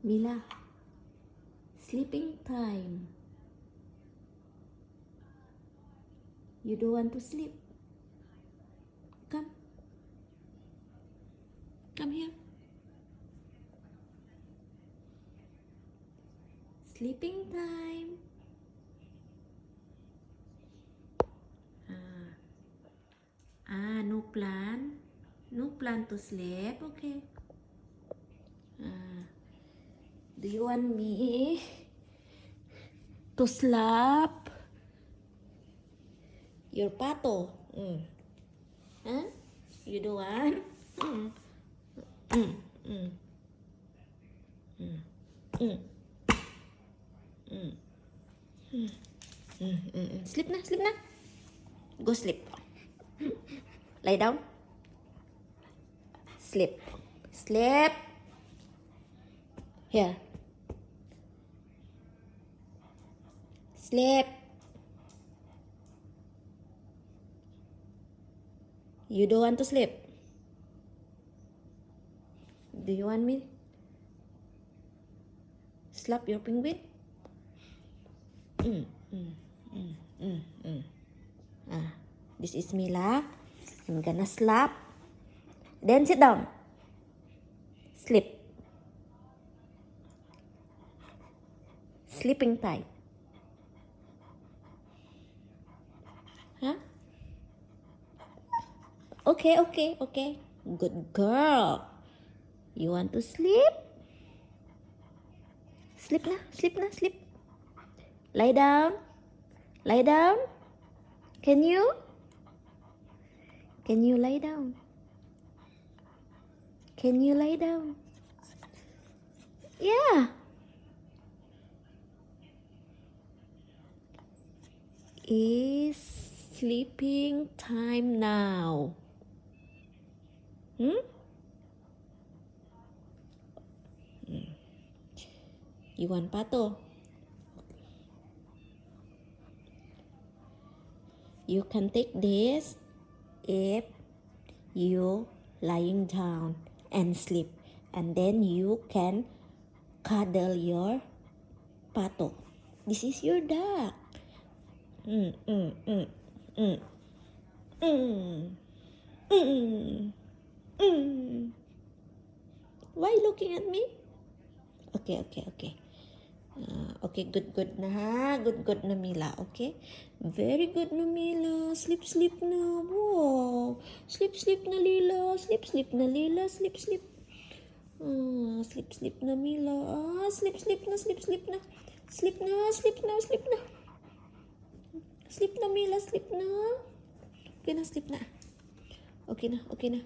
Mila, sleeping time. You don't want to sleep? Come. Come here. Sleeping time. No plan? No plan to sleep? Okay. Do you want me to slap your pato? Huh? You don't want? Sleep na, sleep na. Go sleep. Lie down. Sleep. Sleep. Here. Sleep. You don't want to sleep? Do you want me slap your penguin? This is Mila. I'm gonna slap. Then sit down. Sleep. Sleeping time. Huh? Okay. Good girl. You want to sleep? Sleep na, sleep. Lie down. Lie down. Can you? Can you lie down? Can you lie down? Yeah. It's sleeping time now. You want pato? You can take this if you lying down and sleep, and then you can cuddle your pato. This is your duck. Why looking at me? Okay. Okay, good na ha. Good na Mila, okay? Very good na Mila. Sleep na. Wow. Sleep na Lila. Sleep na Lila. Sleep. Sleep na Mila. Sleep na. Sleep na. Sleep na Mila. Sleep na. Okay na, sleep na. Okay na.